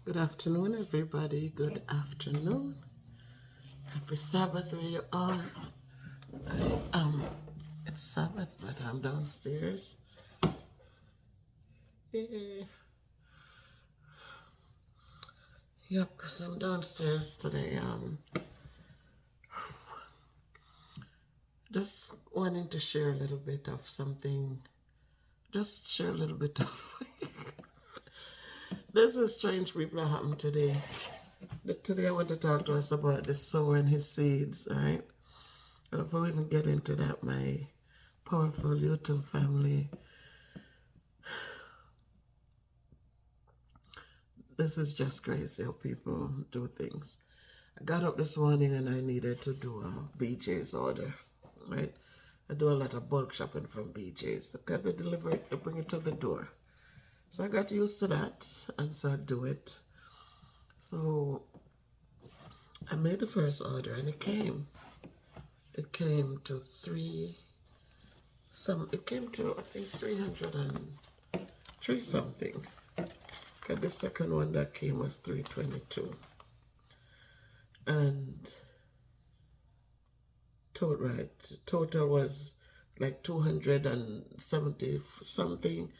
Good afternoon, everybody. Good afternoon. Happy Sabbath where you are. It's Sabbath, but I'm downstairs. Yeah. Yep, so I'm downstairs today. Just wanting to share a little bit of something. Just share a little bit of. This is strange people that happened today. Today I want to talk to us about the sower and his seeds, all right? Before we even get into that, my powerful YouTube family, this is just crazy how people do things. I got up this morning and I needed to do a BJ's order, right? I do a lot of bulk shopping from BJ's. They deliver it, they bring it to the door. So I got used to that, and so I do it. So I made the first order and it came. It came to it came to I think 303 something. Okay, the second one that came was 322. And total was like 270 something,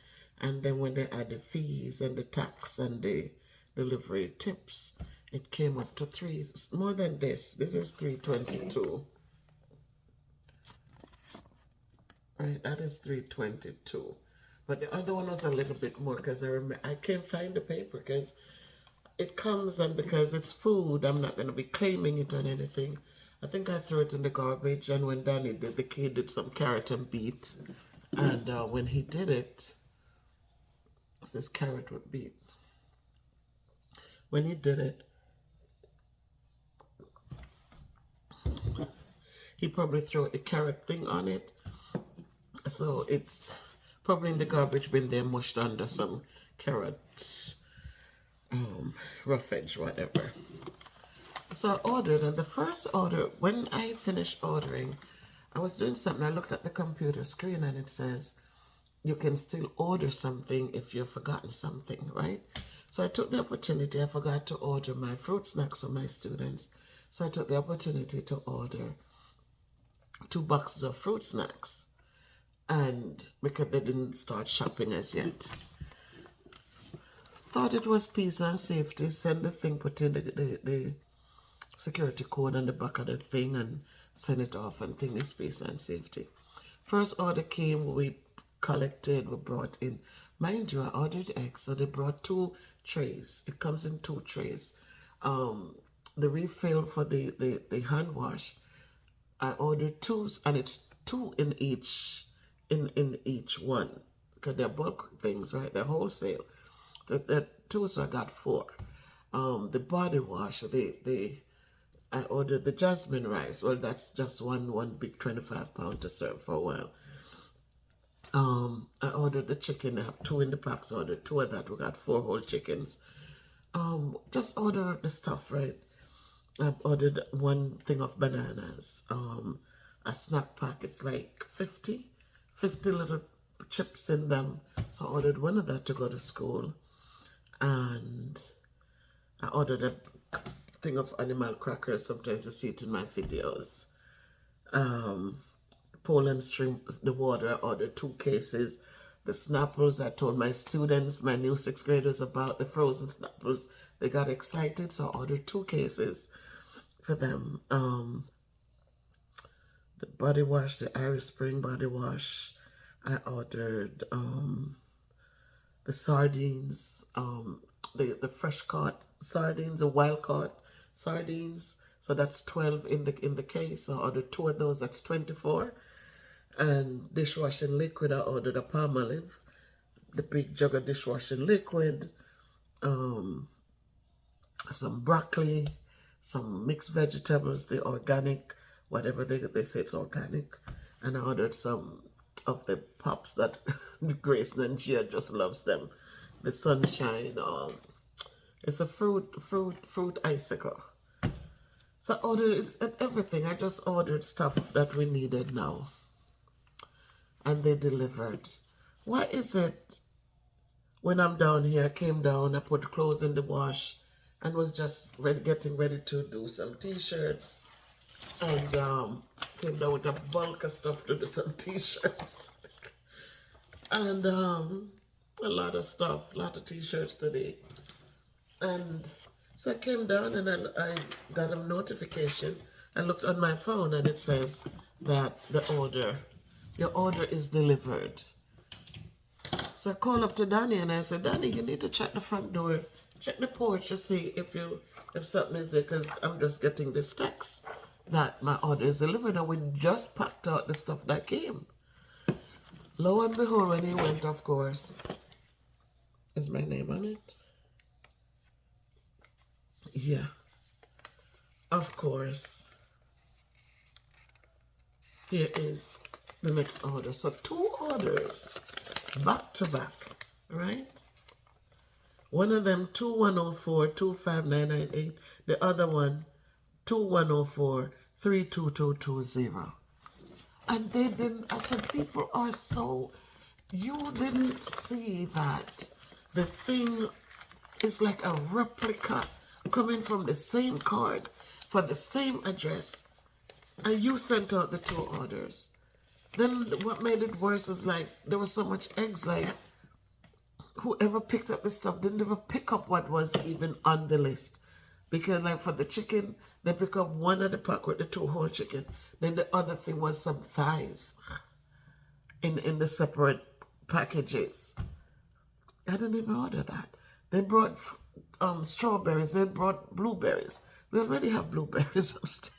and then when they add the fees and the tax and the delivery tips, it came up to more than this. This is 322. Right, that is 322. But the other one was a little bit more because I can't find the paper because it comes, and because it's food, I'm not going to be claiming it on anything. I think I threw it in the garbage, and when Danny did, the kid did some carrot and beet. And when he did it, it says carrot with beet. When he did it, he probably threw the carrot thing on it. So it's probably in the garbage bin there, mushed under some carrots, rough edge, whatever. So I ordered, and the first order, when I finished ordering, I was doing something. I looked at the computer screen and it says you can still order something if you've forgotten something, right? So I took the opportunity. I forgot to order my fruit snacks for my students. So I took the opportunity to order 2 boxes of fruit snacks. And because they didn't start shopping as yet. Thought it was peace and safety. Send the thing, put in the security code on the back of the thing and send it off, and thing is peace and safety. First order came, we collected, we brought in. Mind you, I ordered eggs, so they brought 2 trays. It comes in 2 trays. The refill for the hand wash, I ordered 2, and it's 2 in each one, because they're bulk things, right? They're wholesale. They're 2, so I got 4. The body wash, I ordered the jasmine rice. Well, that's just one big 25-pound to serve for a while. I ordered the chicken. I have 2 in the pack, so I ordered 2 of that. We got 4 whole chickens. Just order the stuff, right? I've ordered 1 thing of bananas. A snack pack. It's like 50 little chips in them. So I ordered 1 of that to go to school. And I ordered a thing of animal crackers. Sometimes you see it in my videos. Poland shrimp, the water, I ordered 2 cases. The Snapples, I told my students, my new 6th graders, about the frozen Snapples. They got excited, so I ordered 2 cases for them. The body wash, the Irish Spring body wash. I ordered the sardines, the fresh caught sardines, the wild caught sardines. So that's 12 in the case. So I ordered 2 of those. That's 24. And dishwashing liquid, I ordered a Palmolive, the big jug of dishwashing liquid, some broccoli, some mixed vegetables, the organic, whatever they say it's organic. And I ordered some of the pops that Grace and Gia just loves them. The sunshine, it's a fruit icicle. So I ordered everything. I just ordered stuff that we needed now. And they delivered. Why is it when I'm down here, I came down, I put clothes in the wash and was just getting ready to do some t-shirts. And came down with a bulk of stuff to do some t-shirts. And a lot of stuff, a lot of t-shirts today. And so I came down and I got a notification. I looked on my phone and it says that your order is delivered. So I called up to Danny and I said, Danny, you need to check the front door, check the porch to see if something is there, because I'm just getting this text that my order is delivered and we just packed out the stuff that came. Lo and behold, when he went, of course, is my name on it? Yeah. Of course. Here is the next order. So 2 orders back to back, right? One of them 2104 25998. The other one 2104 32220. And they didn't, I said, people are so, you didn't see that the thing is like a replica coming from the same card for the same address, and you sent out the 2 orders. Then what made it worse is like there was so much eggs, like whoever picked up the stuff didn't even pick up what was even on the list. Because like for the chicken, they pick up one of the pack with the 2 whole chicken. Then the other thing was some thighs in the separate packages. I didn't even order that. They brought strawberries, they brought blueberries. We already have blueberries upstairs.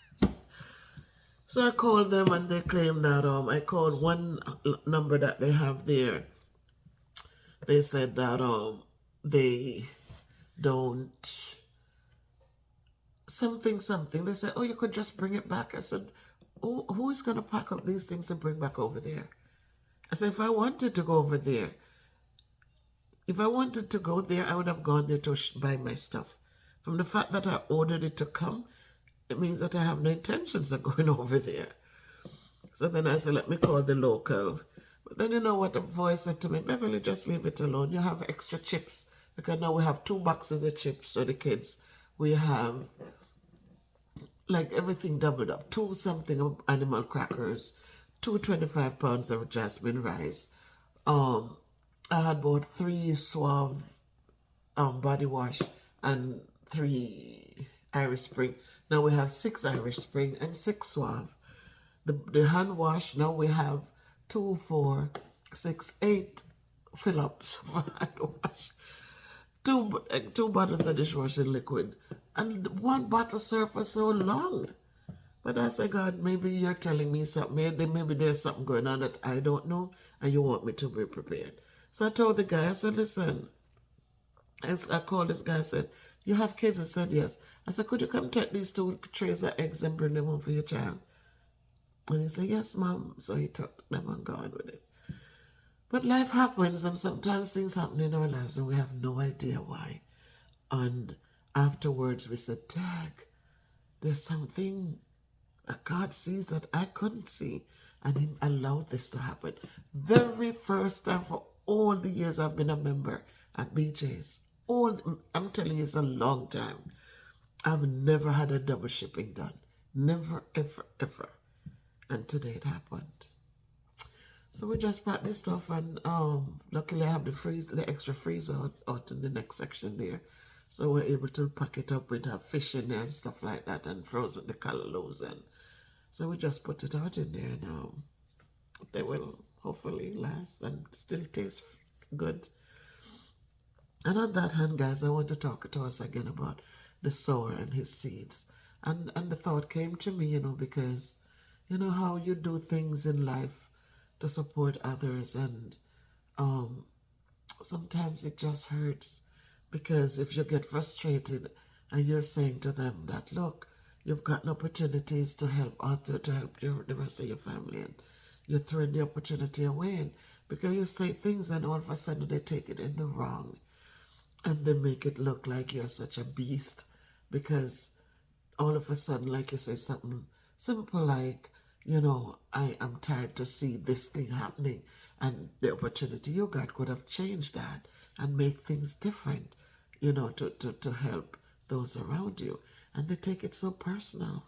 So I called them and they claimed that I called one number that they have there. They said that they don't something. They said, oh, you could just bring it back. I said, oh, who is going to pack up these things and bring back over there? I said, if I wanted to go over there, I would have gone there to buy my stuff. From the fact that I ordered it to come, it means that I have no intentions of going over there. So then I said, let me call the local. But then you know what the voice said to me, Beverly, just leave it alone. You have extra chips. Because now we have 2 boxes of chips for the kids. We have like everything doubled up. 2 something of animal crackers, 2 25 pounds of jasmine rice. I had bought 3 Suave body wash and 3 Irish Spring. Now we have 6 Irish Spring and 6 Suave. The hand wash, now we have 2, 4, 6, 8 fill-ups for hand wash. 2 bottles of dishwashing liquid. And 1 bottle served for so long. But I said, God, maybe you're telling me something. Maybe there's something going on that I don't know, and you want me to be prepared. So I told the guy, I said, listen. I called this guy, I said, you have kids? I said, yes. I said, could you come take these 2 trays of eggs and bring them home for your child? And he said, yes, Mom. So he took them and gone with it. But life happens, and sometimes things happen in our lives, and we have no idea why. And afterwards, we said, Dad, there's something that God sees that I couldn't see, and He allowed this to happen. Very first time for all the years I've been a member at BJ's. I'm telling you, it's a long time. I've never had a double shipping done. Never, ever, ever. And today it happened. So we just packed this stuff, and luckily I have the extra freezer out in the next section there. So we're able to pack it up with fish in there and stuff like that, and frozen the callaloo. And so we just put it out in there, and they will hopefully last and still taste good. And on that hand, guys, I want to talk to us again about the sower and his seeds. And the thought came to me, because you know how you do things in life to support others, and sometimes it just hurts, because if you get frustrated and you're saying to them that, look, you've gotten opportunities to help the rest of your family, and you're throwing the opportunity away, and because you say things and all of a sudden they take it in the wrong, and they make it look like you're such a beast, because all of a sudden, like you say something simple like, I am tired to see this thing happening, and the opportunity you got could have changed that. and make things different, you know, to help those around you. And they take it so personal.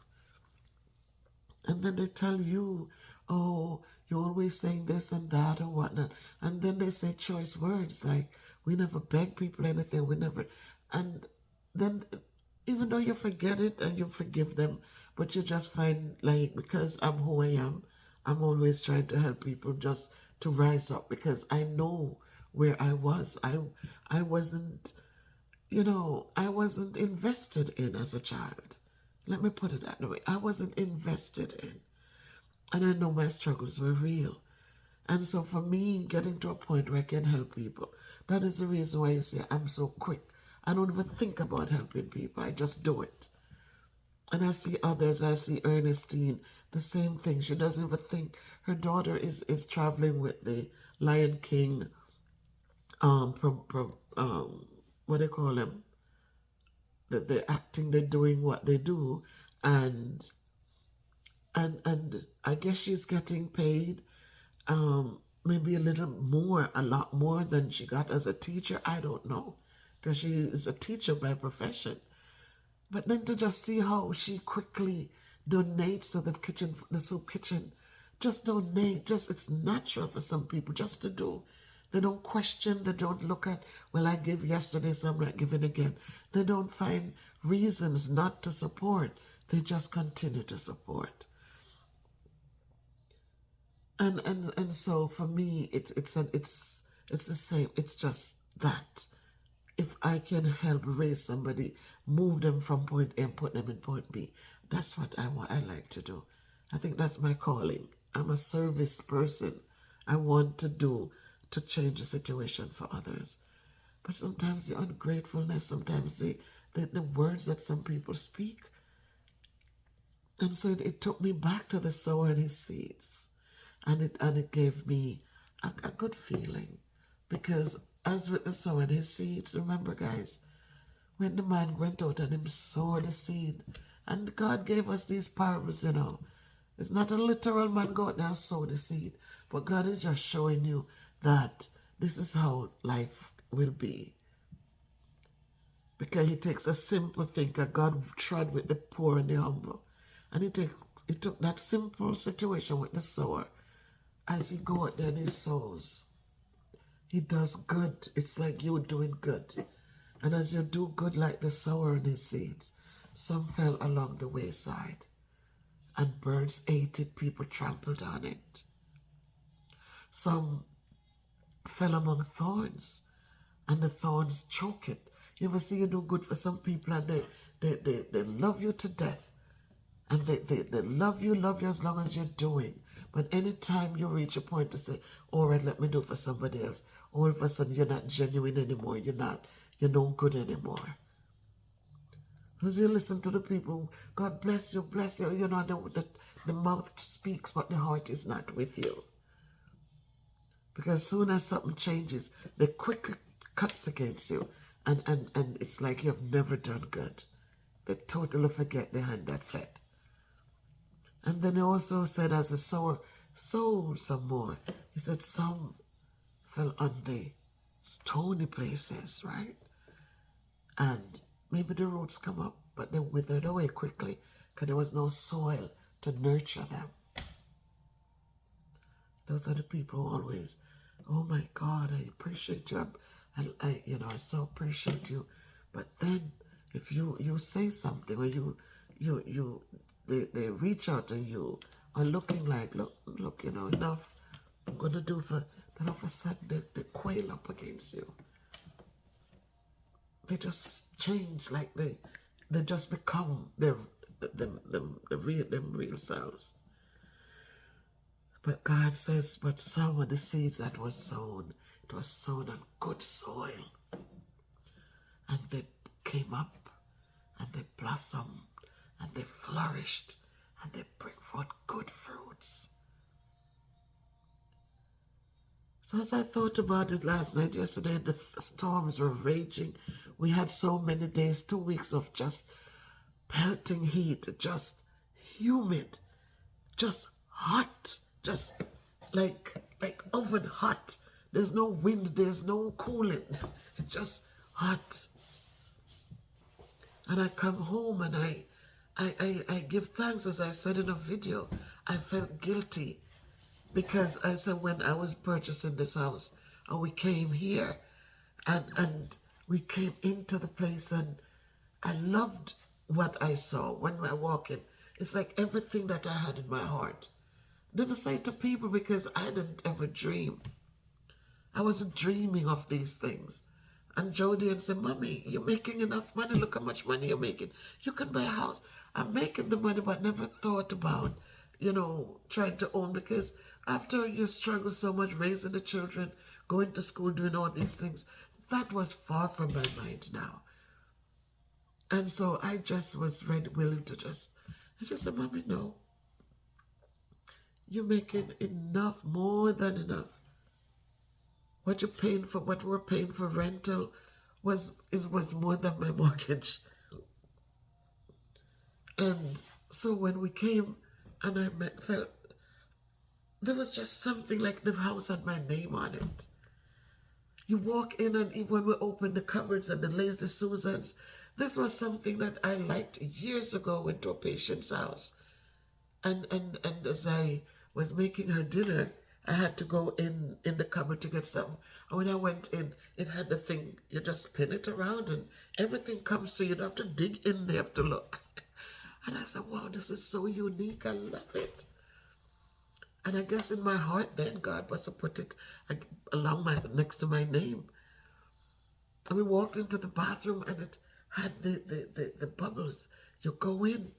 And then they tell you, oh, you're always saying this and that and whatnot. And then they say choice words like, we never beg people anything, we never. And then, even though you forget it and you forgive them, but you just find, like, because I'm who I am, I'm always trying to help people just to rise up, because I know where I was. I wasn't, you know, I wasn't invested in as a child. Let me put it that way. I wasn't invested in. And I know my struggles were real. And so for me, getting to a point where I can help people, that is the reason why you say I'm so quick. I don't even think about helping people. I just do it. And I see others. I see Ernestine, the same thing. She doesn't even think. Her daughter is traveling with the Lion King, from what do they call them? They're acting, they're doing what they do, and and I guess she's getting paid, maybe a little more, a lot more than she got as a teacher. I don't know, because she is a teacher by profession. But then to just see how she quickly donates to the kitchen, the soup kitchen, just donate. Just, it's natural for some people just to do. They don't question. They don't look at, well, I gave yesterday, so I'm not giving again. They don't find reasons not to support. They just continue to support. And so for me, it's the same. It's just that if I can help raise somebody, move them from point A and put them in point B, that's what I like to do. I think that's my calling. I'm a service person. I want to do to change the situation for others. But sometimes the ungratefulness, sometimes the words that some people speak. And so it took me back to the Sower and His Seeds. And it gave me a good feeling. Because as with the Sower and His Seeds, remember guys, when the man went out and him sowed the seed, and God gave us these parables, you know. It's not a literal man go out there and sow the seed, but God is just showing you that this is how life will be. Because he takes a simple thing, that God trod with the poor and the humble. And he took that simple situation with the sower. As he go out there and he sows, he does good. It's like you doing good. And as you do good like the sower and his seeds, some fell along the wayside, and birds ate it, people trampled on it. Some fell among thorns, and the thorns choke it. You ever see you do good for some people and they love you to death. And they love you as long as you're doing. But anytime you reach a point to say, all right, let me do it for somebody else, all of a sudden you're not genuine anymore. You're no good anymore. As you listen to the people, God bless you, you know, the mouth speaks, but the heart is not with you. Because as soon as something changes, they quickly cuts against you. And it's like you have never done good. They totally forget the hand that fed. And then he also said, as the sower sowed some more, he said some fell on the stony places, right? And maybe the roots come up, but they withered away quickly because there was no soil to nurture them. Those are the people who always, oh my God, I appreciate you. I so appreciate you. But then if you say something, or they reach out and you are looking like, look, you know, enough, I'm going to do for, then all of a sudden they quail up against you. They just change, like they just become them real selves. But God says, but some of the seeds that was sown, it was sown on good soil. And they came up, and they blossomed, and they flourished, and they bring forth good fruits. So as I thought about it last night, yesterday, the storms were raging. We had so many days, 2 weeks of just pelting heat, just humid, just hot, just like oven hot. There's no wind, there's no cooling. It's just hot. And I come home and I give thanks, as I said in a video. I felt guilty because I said when I was purchasing this house and we came here and we came into the place and I loved what I saw when I walk in. It's like everything that I had in my heart. Didn't say to people because I didn't ever dream. I wasn't dreaming of these things. And Jody and said, Mommy, you're making enough money. Look how much money you're making. You can buy a house. I'm making the money, but never thought about, trying to own, because after you struggle so much raising the children, going to school, doing all these things, that was far from my mind now. And so I just was ready, willing to I just said, Mommy, no. You're making enough, more than enough. What you're paying for, what we're paying for rental was more than my mortgage. And so when we came and I felt there was just something like the house had my name on it. You walk in and even when we opened the cupboards and the lazy Susans, this was something that I liked years ago. Went to a patient's house. And as I was making her dinner, I had to go in the cupboard to get something. And when I went in, it had the thing, you just spin it around and everything comes to you. You don't have to dig in there to look. And I said, wow, this is so unique. I love it. And I guess in my heart then, God must have put it next to my name. And we walked into the bathroom and it had the bubbles. You go in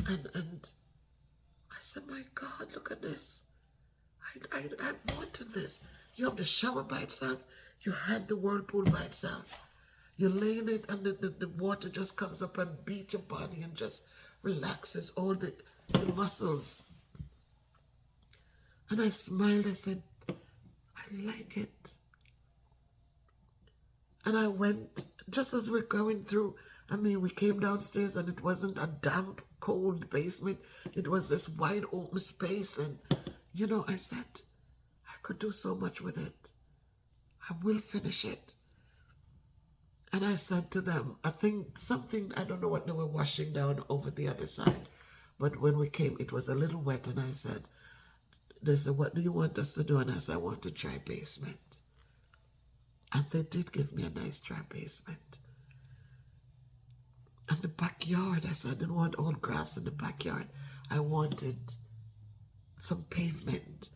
and I said, my God, look at this. I wanted this. You have the shower by itself. You had the whirlpool by itself. You lay in it and the water just comes up and beats your body and just relaxes all the muscles. And I smiled. I said, I like it. And I went, just as we're going through, we came downstairs and it wasn't a damp, cold basement. It was this wide open space. And, I said, I could do so much with it. I will finish it. And I said to them, I think something, I don't know what they were washing down over the other side. But when we came, it was a little wet. And I said, they said, what do you want us to do? And I said, I want a dry basement. And they did give me a nice dry basement. And the backyard, I said, I didn't want old grass in the backyard. I wanted some pavement.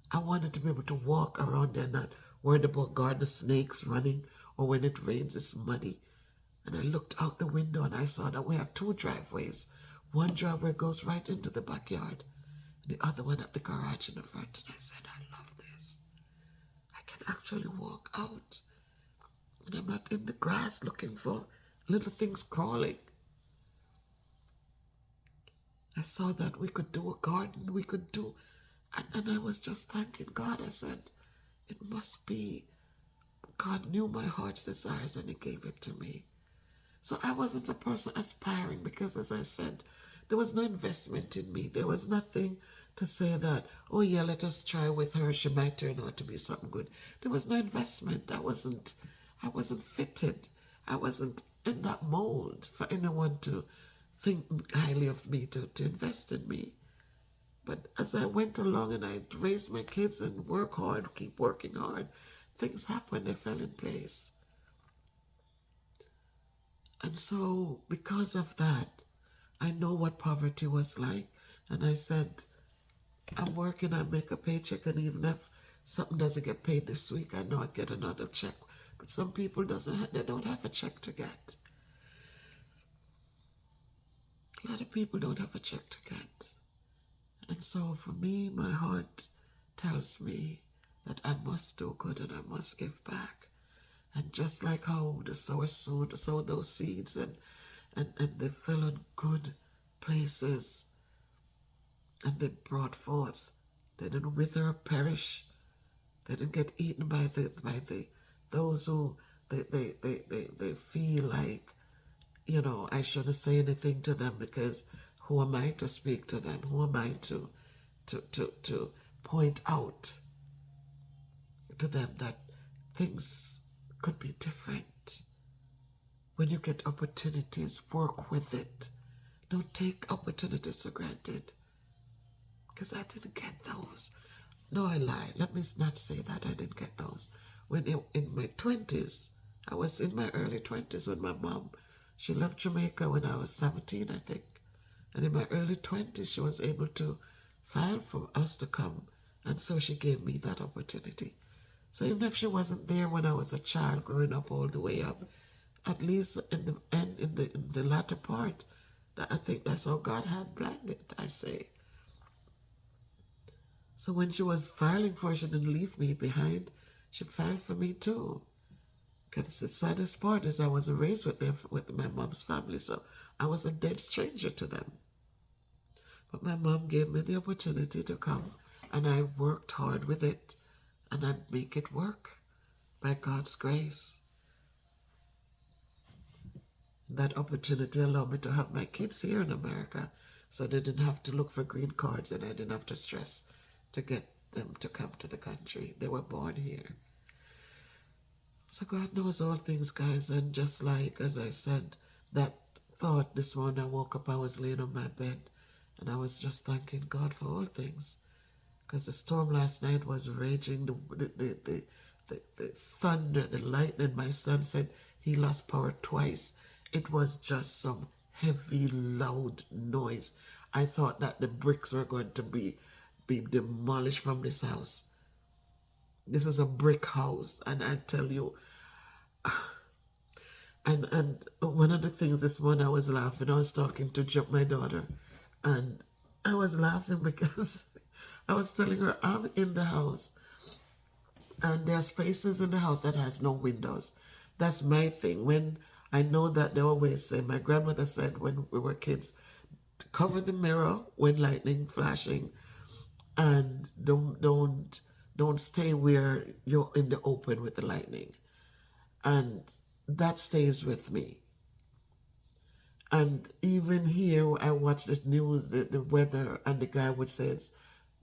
I wanted to be able to walk around there, not worried about garden snakes running, or when it rains, it's muddy. And I looked out the window and I saw that we had two driveways. One driveway goes right into the backyard, and the other one at the garage in the front. And I said, I love this. I can actually walk out. And I'm not in the grass looking for little things crawling. I saw that we could do a garden, we could do, and I was just thanking God. I said, it must be, God knew my heart's desires and He gave it to me. So I wasn't a person aspiring because, as I said, there was no investment in me. There was nothing to say that, oh yeah, let us try with her. She might turn out to be something good. There was no investment. I wasn't fitted. I wasn't in that mold for anyone to think highly of me, to invest in me. But as I went along and I raised my kids and work hard, keep working hard, things happened. They fell in place. And so because of that, I know what poverty was like. And I said, I'm working, I make a paycheck, and even if something doesn't get paid this week, I know I get another check. But some people they don't have a check to get. A lot of people don't have a check to get. And so for me, my heart tells me that I must do good and I must give back. And just like how the sower sowed those seeds and they fell on good places and they brought forth. They didn't wither or perish. They didn't get eaten by those who they feel like, I shouldn't say anything to them because who am I to speak to them? Who am I to point out to them that things could be different. When you get opportunities, work with it. Don't take opportunities for granted. Because I didn't get those. No, I lie. Let me not say that I didn't get those. When in my 20s, I was in my early 20s when my mom, she left Jamaica when I was 17, I think. And in my early 20s, she was able to file for us to come. And so she gave me that opportunity. So even if she wasn't there when I was a child growing up all the way up, at least in the end, in the latter part, that I think that's how God had planned it, I say. So when she was filing for it, she didn't leave me behind. She filed for me too. Because the saddest part is I wasn't raised with my mom's family, so I was a dead stranger to them. But my mom gave me the opportunity to come, and I worked hard with it, and I make it work by God's grace. That opportunity allowed me to have my kids here in America, so they didn't have to look for green cards, and I didn't have to stress to get them to come to the country. They were born here. So God knows all things, guys, and just like, as I said, that thought this morning I woke up, I was laying on my bed, and I was just thanking God for all things. Because the storm last night was raging, the thunder, the lightning. My son said he lost power twice. It was just some heavy, loud noise. I thought that the bricks were going to be demolished from this house. This is a brick house, and I tell you, and one of the things this morning I was laughing. I was talking to my daughter, and I was laughing because I was telling her I'm in the house, and there are spaces in the house that has no windows. That's my thing. When I know that they always say, my grandmother said when we were kids, cover the mirror when lightning flashing, and don't stay where you're in the open with the lightning. And that stays with me. And even here, I watch the news, the weather, and the guy would say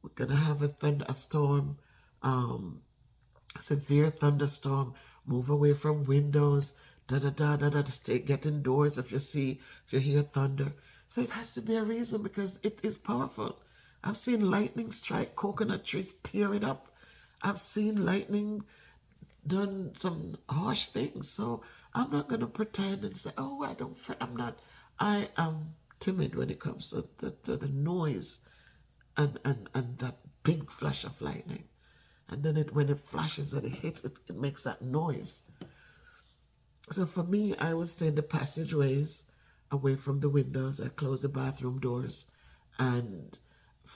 we're gonna have a storm, severe thunderstorm. Move away from windows. Da da da da da. Stay, get indoors if you hear thunder. So it has to be a reason because it is powerful. I've seen lightning strike coconut trees, tear it up. I've seen lightning done some harsh things. So I'm not going to pretend and say, oh, I'm not. I am timid when it comes to the noise and that big flash of lightning. And then when it flashes and it hits, it makes that noise. So for me, I would stay in the passageways away from the windows. I close the bathroom doors. And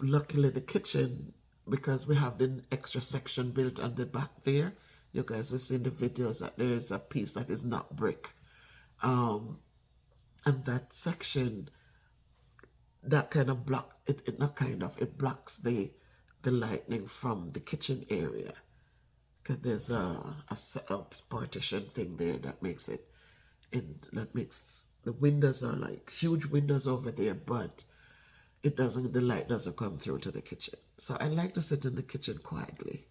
luckily the kitchen, because we have the extra section built on the back there, you guys will see in the videos that there is a piece that is not brick. And that section, that kind of it blocks the lightning from the kitchen area. Because there's a partition thing there that makes the windows are like huge windows over there, but the light doesn't come through to the kitchen. So I like to sit in the kitchen quietly.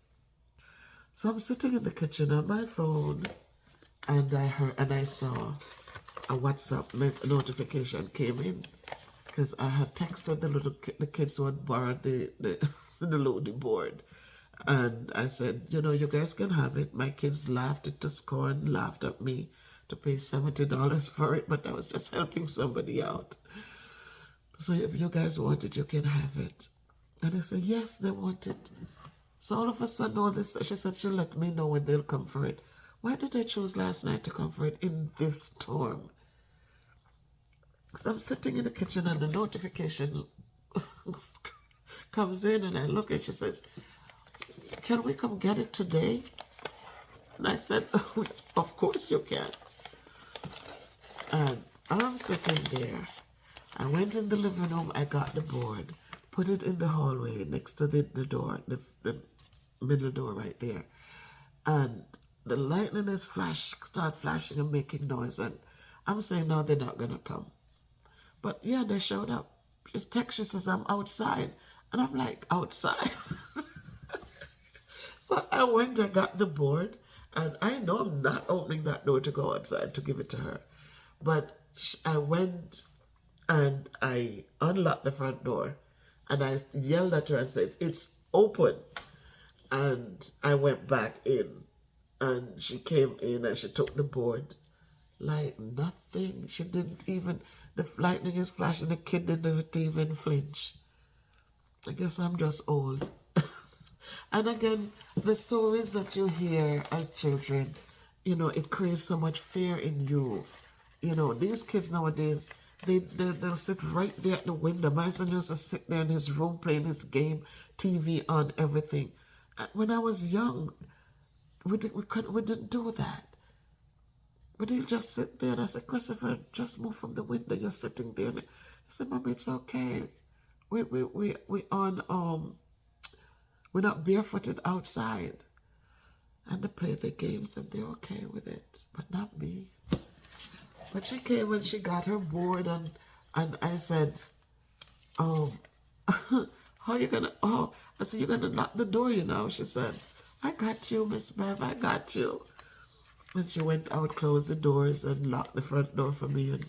So I'm sitting in the kitchen on my phone, and I saw a WhatsApp notification came in because I had texted the kids who had borrowed the loading board. And I said, you guys can have it. My kids laughed it to scorn, laughed at me to pay $70 for it, but I was just helping somebody out. So if you guys want it, you can have it. And I said, yes, they want it. So all of a sudden, all this, she said she'll let me know when they'll come for it. Why did I choose last night to come for it in this storm? So I'm sitting in the kitchen and the notification comes in and I look and she says, can we come get it today? And I said, of course you can. And I'm sitting there. I went in the living room, I got the board, put it in the hallway next to the door, the middle door right there. And the lightning is start flashing and making noise. And I'm saying, no, they're not going to come. But yeah, they showed up. She says, I'm outside. And I'm like, outside? So I went and got the board, and I know I'm not opening that door to go outside to give it to her. But I went and I unlocked the front door, and I yelled at her and said, "It's open." And I went back in, and she came in and she took the board like nothing. She didn't even, the lightning is flashing, the kid didn't even flinch. I guess I'm just old. And again, the stories that you hear as children, it creates so much fear in you. These kids nowadays, they'll sit right there at the window. My son used to sit there in his room playing his game, TV on, everything. And when I was young, we didn't do that. But he'll just sit there, and I said, "Christopher, just move from the window. You're sitting there." And he said, "Mommy, it's okay. We on we're not barefooted outside." And they play the games and they're okay with it. But not me. But she came when she got her board, and I said, "How are you gonna I said, "You're gonna lock the door, She said, "I got you, Miss Bev, I got you." And she went out, closed the doors, and locked the front door for me and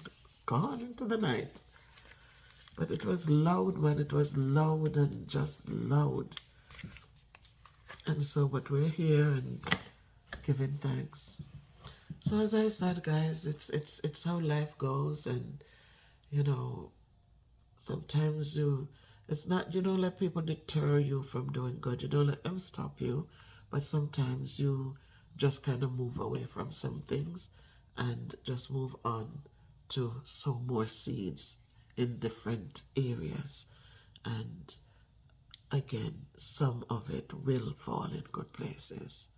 gone into the night. But it was loud, man. It was loud and just loud. And so, but we're here and giving thanks. So as I said, guys, it's how life goes, and sometimes it's not, you don't let people deter you from doing good. You don't let them stop you, but sometimes you just kind of move away from some things and just move on to sow more seeds in different areas. And again, some of it will fall in good places.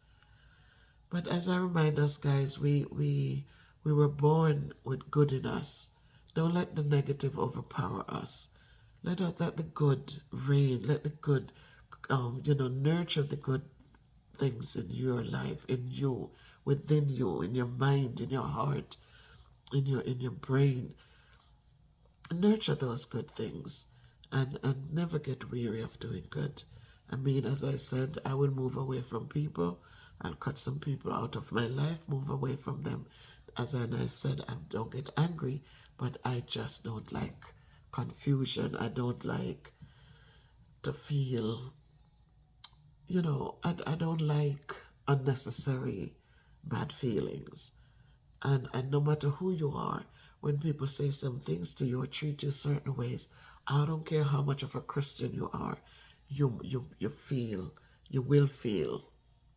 But as I remind us, guys, we were born with good in us. Don't let the negative overpower us. Let the good reign. Let the good, nurture the good things in your life, in you, within you, in your mind, in your heart, in your brain. Nurture those good things, and never get weary of doing good. I mean, as I said, I will move away from people. I'll cut some people out of my life, move away from them. As I said, I don't get angry, but I just don't like confusion. I don't like to feel, I don't like unnecessary bad feelings. And no matter who you are, when people say some things to you or treat you certain ways, I don't care how much of a Christian you are, you will feel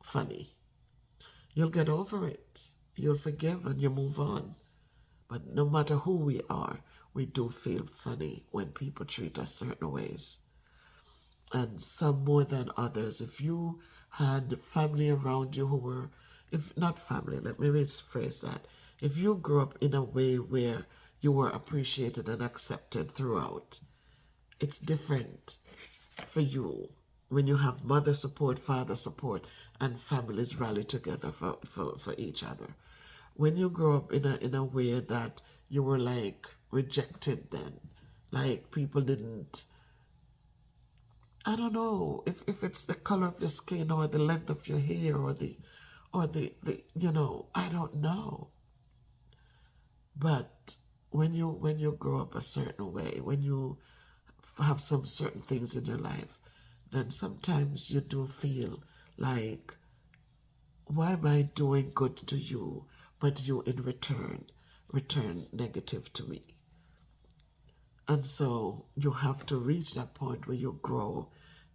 funny. You'll get over it. You'll forgive and you move on. But no matter who we are, we do feel funny when people treat us certain ways. And some more than others. If you had family around you who were, if not family, let me rephrase that. If you grew up in a way where you were appreciated and accepted throughout, it's different for you when you have mother support, father support, and families rally together for each other. When you grow up in a way that you were like rejected, then like people didn't, I don't know if it's the color of your skin or the length of your hair or the I don't know. But when you grow up a certain way, when you have some certain things in your life, then sometimes you do feel like, why am I doing good to you, but you in return negative to me? And so you have to reach that point where you grow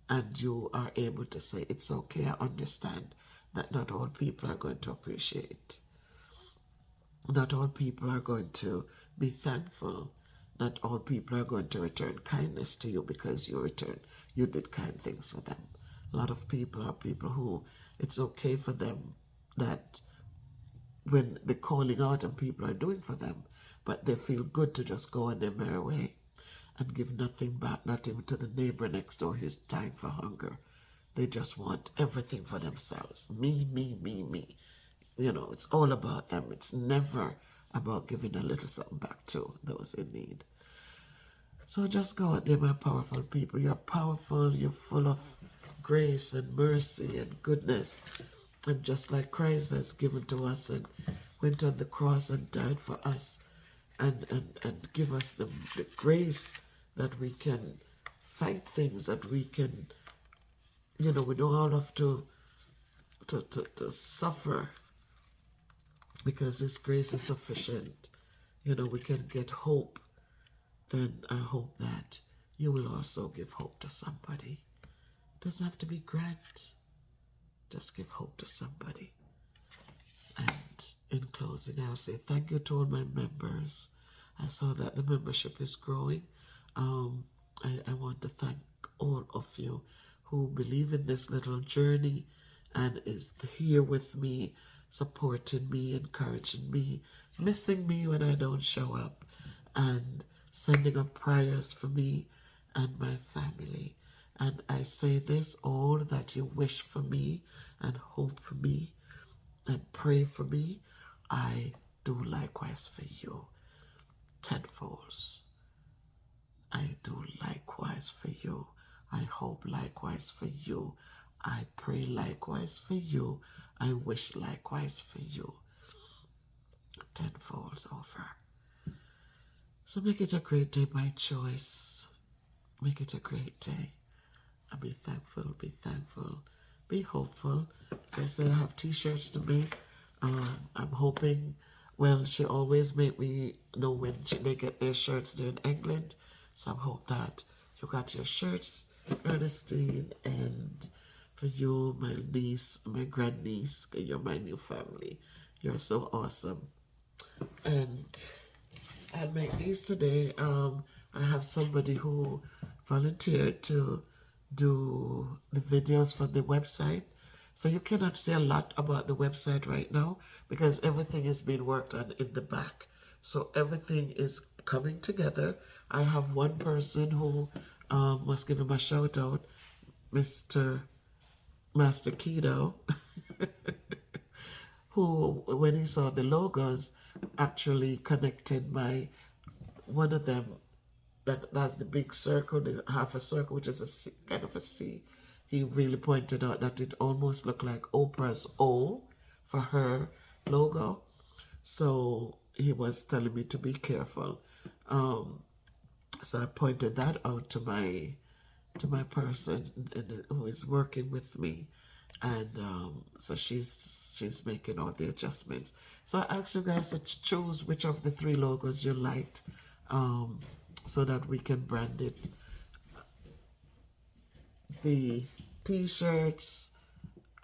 and you are able to say, it's okay, I understand that not all people are going to appreciate. Not all people are going to be thankful. Not all people are going to return kindness to you because you did kind things for them. A lot of people are people who it's okay for them that when they're calling out and people are doing for them, but they feel good to just go on their merry way and give nothing back, not even to the neighbor next door who's dying for hunger. They just want everything for themselves. Me, me, me, me. It's all about them. It's never about giving a little something back to those in need. So just go out there, my powerful people. You're powerful, you're full of grace and mercy and goodness. And just like Christ has given to us and went on the cross and died for us and give us the grace that we can fight things, that we can, we don't all have to suffer because His grace is sufficient. We can get hope. Then I hope that you will also give hope to somebody. It doesn't have to be grand. Just give hope to somebody. And in closing, I'll say thank you to all my members. I saw that the membership is growing. I want to thank all of you who believe in this little journey and is here with me, supporting me, encouraging me, missing me when I don't show up, and sending up prayers for me and my family. And I say this, all that you wish for me and hope for me and pray for me, I do likewise for you, tenfold. I do likewise for you. I hope likewise for you. I pray likewise for you. I wish likewise for you, tenfold over. So make it a great day by choice. Make it a great day. And be thankful, be hopeful. As I said, I have t-shirts to make. I'm hoping, well, she always make me know when they get their shirts there in England. So I hope that you got your shirts, Ernestine, and for you, my niece, my grandniece, you're my new family. You're so awesome. And I'll make these today. I have somebody who volunteered to do the videos for the website. So you cannot say a lot about the website right now because everything is being worked on in the back. So everything is coming together. I have one person who must give him a shout out, Mr. Master Keto, who, when he saw the logos, actually connected one of them, that's the big circle, there's half a circle, which is a C, kind of a C. He really pointed out that it almost looked like Oprah's O for her logo. So he was telling me to be careful. So I pointed that out to my person who is working with me, and so she's making all the adjustments. So I asked you guys to choose which of the 3 logos you liked, so that we can brand it. The t-shirts,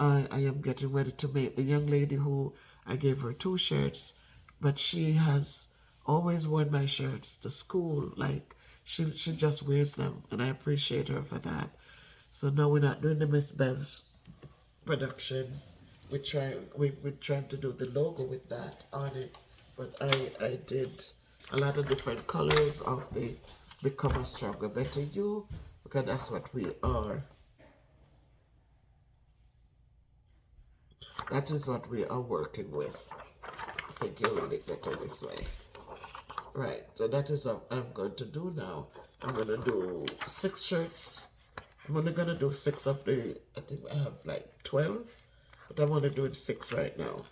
I am getting ready to make. The young lady who I gave her 2 shirts, but she has always worn my shirts to school. Like she just wears them, and I appreciate her for that. So now we're not doing the Miss Bev's productions. We're trying to do the logo with that on it, but I did a lot of different colors of the Become a Stronger Better You, because that's what we are. That is what we are working with. I think you'll read it better this way. Right, so that is what I'm going to do now. I'm going to do 6 shirts. I'm only going to do 6 of the, I think I have like 12, but I'm only doing 6 right now.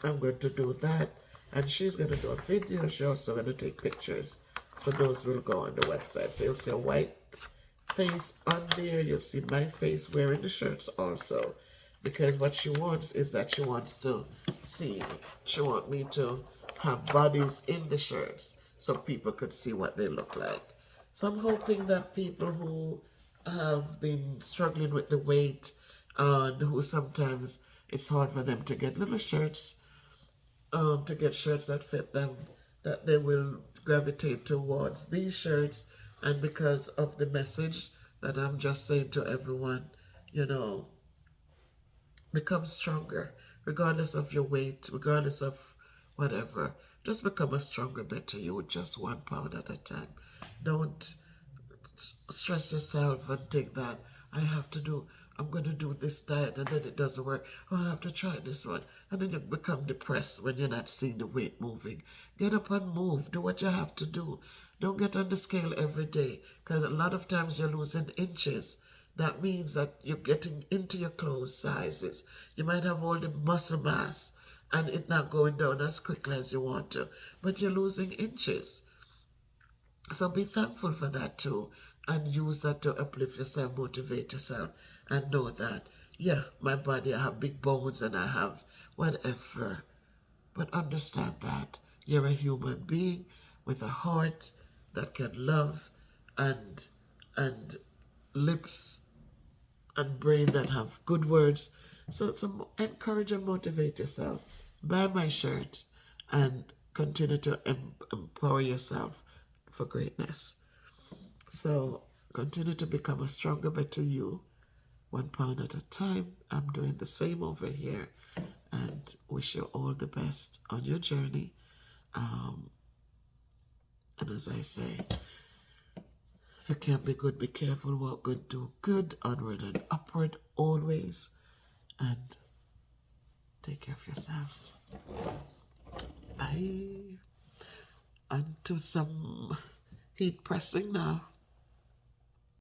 I'm going to do that, and she's going to do a video. She's also going to take pictures, so those will go on the website. So you'll see a white face on there. You'll see my face wearing the shirts also, because what she wants is that she wants to see, she wants me to have bodies in the shirts so people could see what they look like. So I'm hoping that people who have been struggling with the weight and who sometimes it's hard for them to get little shirts, to get shirts that fit them, that they will gravitate towards these shirts. And because of the message that I'm just saying to everyone, become stronger, regardless of your weight, regardless of whatever. Just become a stronger, better you, just 1 pound at a time. Don't stress yourself and think that I have to do I'm going to do this diet and then it doesn't work. Oh, I have to try this one. And then you become depressed when you're not seeing the weight moving. Get up and move. Do what you have to do. Don't get on the scale every day, because a lot of times you're losing inches. That means that you're getting into your clothes sizes. You might have all the muscle mass and it not going down as quickly as you want to, but you're losing inches. So be thankful for that too, and use that to uplift yourself, motivate yourself, and know that, yeah, my body, I have big bones and I have whatever. But understand that you're a human being with a heart that can love, and lips and brain that have good words. So encourage and motivate yourself. Buy my shirt and continue to empower yourself for greatness. So continue to become a stronger, better you, 1 pound at a time. I'm doing the same over here, and wish you all the best on your journey. And as I say, if you can't be good, be careful, walk good, do good, onward and upward always, and take care of yourselves. Bye. And to some heat pressing now.